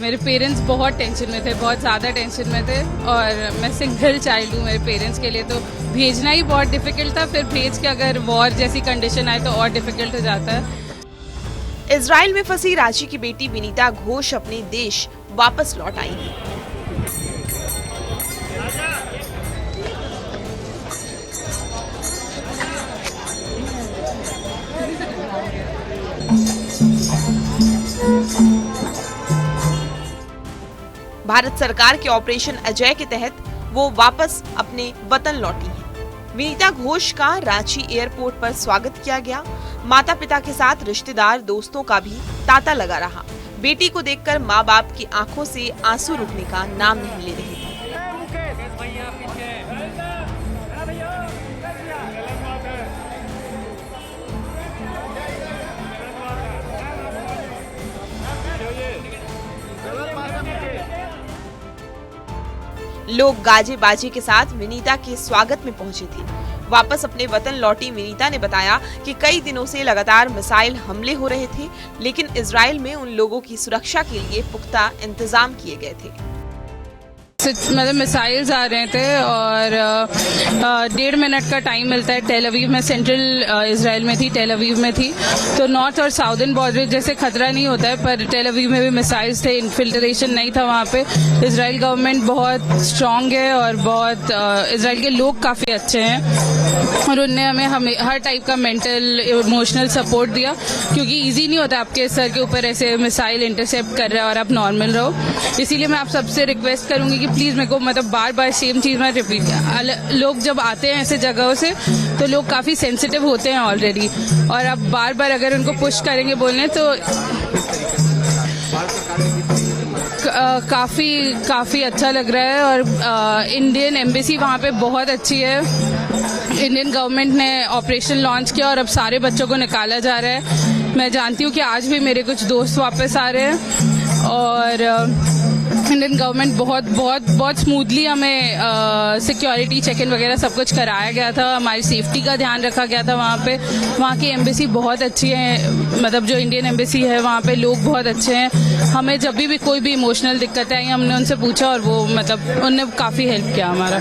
मेरे पेरेंट्स बहुत टेंशन में थे, बहुत ज़्यादा टेंशन में थे और मैं सिंगल चाइल्ड हूँ। मेरे पेरेंट्स के लिए तो भेजना ही बहुत डिफ़िकल्ट था, फिर भेज के अगर वॉर जैसी कंडीशन आए तो और डिफ़िकल्ट हो जाता है। इजराइल में फंसी रांची की बेटी विनीता घोष अपने देश वापस लौट आई है। भारत सरकार के ऑपरेशन अजय के तहत वो वापस अपने वतन लौटी हैं। विनीता घोष का रांची एयरपोर्ट पर स्वागत किया गया। माता पिता के साथ रिश्तेदार दोस्तों का भी तांता लगा रहा। बेटी को देखकर माँ बाप की आंखों से आंसू रुकने का नाम नहीं ले रहे थे। लोग गाजे बाजे के साथ विनीता के स्वागत में पहुंचे थे। वापस अपने वतन लौटी विनीता ने बताया कि कई दिनों से लगातार मिसाइल हमले हो रहे थे, लेकिन इजराइल में उन लोगों की सुरक्षा के लिए पुख्ता इंतजाम किए गए थे। मतलब मिसाइल्स आ रहे थे और 1.5 मिनट का टाइम मिलता है। टेल अवीव में, सेंट्रल इजराइल में थी, टेल अवीव में थी, तो नॉर्थ और साउदर्न बॉर्डर जैसे खतरा नहीं होता है, पर टेल अवीव में भी मिसाइल्स थे। इन्फिल्ट्रेशन नहीं था वहाँ पे। इजराइल गवर्नमेंट बहुत स्ट्रांग है और बहुत इजराइल के लोग काफ़ी अच्छे हैं और उनने हमें हर टाइप का मेंटल इमोशनल सपोर्ट दिया, क्योंकि ईजी नहीं होता आपके सर के ऊपर ऐसे मिसाइल इंटरसेप्ट कर रहे हैं और आप नॉर्मल रहो। इसीलिए मैं आप सबसे रिक्वेस्ट करूंगी कि प्लीज़ मेरे को मतलब बार बार सेम चीज़ में रिपीट। लोग जब आते हैं ऐसे जगहों से तो लोग काफ़ी सेंसिटिव होते हैं ऑलरेडी, और आप बार बार अगर उनको पुश करेंगे बोलने तो काफ़ी अच्छा लग रहा है। और इंडियन एम्बेसी वहाँ पे बहुत अच्छी है। इंडियन गवर्नमेंट ने ऑपरेशन लॉन्च किया और अब सारे बच्चों को निकाला जा रहा है। मैं जानती हूँ कि आज भी मेरे कुछ दोस्त वापस आ रहे हैं और इंडियन गवर्नमेंट बहुत स्मूथली हमें सिक्योरिटी चेक इन वगैरह सब कुछ कराया गया था। हमारी सेफ्टी का ध्यान रखा गया था वहाँ पे। वहाँ की एम्बेसी बहुत अच्छी है, मतलब जो इंडियन एम्बेसी है वहाँ पे लोग बहुत अच्छे हैं। हमें जब भी कोई भी इमोशनल दिक्कत आई हमने उनसे पूछा और वो मतलब उन्होंने काफ़ी हेल्प किया हमारा।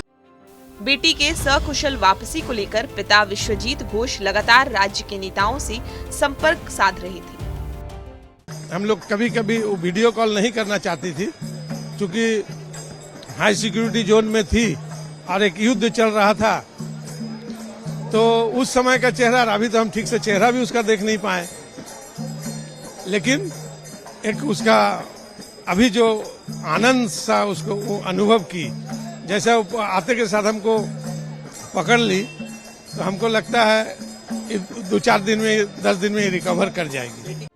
बेटी के सकुशल वापसी को लेकर पिता विश्वजीत घोष लगातार राज्य के नेताओं से संपर्क साध रहे थे। हम लोग कभी कभी वीडियो कॉल नहीं करना चाहती थी, क्योंकि हाई सिक्योरिटी जोन में थी और एक युद्ध चल रहा था, तो उस समय का चेहरा, अभी तो हम ठीक से चेहरा भी उसका देख नहीं पाए, लेकिन एक उसका अभी जो आनंद सा उसको वो अनुभव की, जैसा आते के साथ हमको पकड़ ली, तो हमको लगता है 2-4 दिन में, 10 दिन में रिकवर कर जाएगी।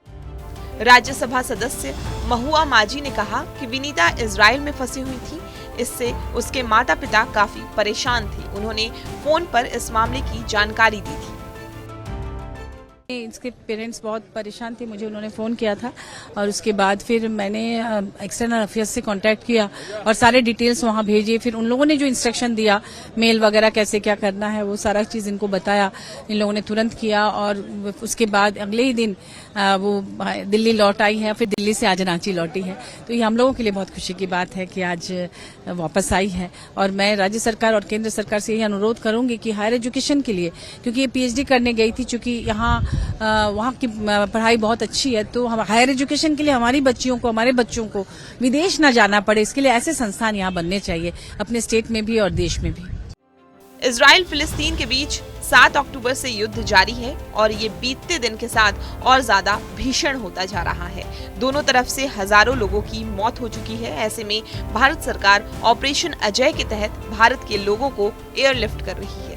राज्यसभा सदस्य महुआ माजी ने कहा कि विनीता इजराइल में फंसी हुई थी, इससे उसके माता पिता काफी परेशान थे। उन्होंने फोन पर इस मामले की जानकारी दी थी। इसके पेरेंट्स बहुत परेशान थे, मुझे उन्होंने फ़ोन किया था और उसके बाद फिर मैंने एक्सटर्नल अफेयर्स से कांटेक्ट किया और सारे डिटेल्स वहाँ भेजे। फिर उन लोगों ने जो इंस्ट्रक्शन दिया, मेल वगैरह कैसे क्या करना है, वो सारा चीज़ इनको बताया। इन लोगों ने तुरंत किया और उसके बाद अगले ही दिन वो दिल्ली लौट आई है, फिर दिल्ली से आज रांची लौटी है। तो ये हम लोगों के लिए बहुत खुशी की बात है कि आज वापस आई है। और मैं राज्य सरकार और केंद्र सरकार से यही अनुरोध करूंगी कि हायर एजुकेशन के लिए, क्योंकि ये पीएचडी करने गई थी, चूंकि यहाँ वहाँ की पढ़ाई बहुत अच्छी है, तो हम हायर एजुकेशन के लिए हमारी बच्चियों को, हमारे बच्चों को विदेश न जाना पड़े, इसके लिए ऐसे संस्थान यहाँ बनने चाहिए, अपने स्टेट में भी और देश में भी। इजराइल फिलिस्तीन के बीच 7 अक्टूबर से युद्ध जारी है और ये बीतते दिन के साथ और ज्यादा भीषण होता जा रहा है। दोनों तरफ से हजारों लोगों की मौत हो चुकी है। ऐसे में भारत सरकार ऑपरेशन अजय के तहत भारत के लोगों को एयरलिफ्ट कर रही है।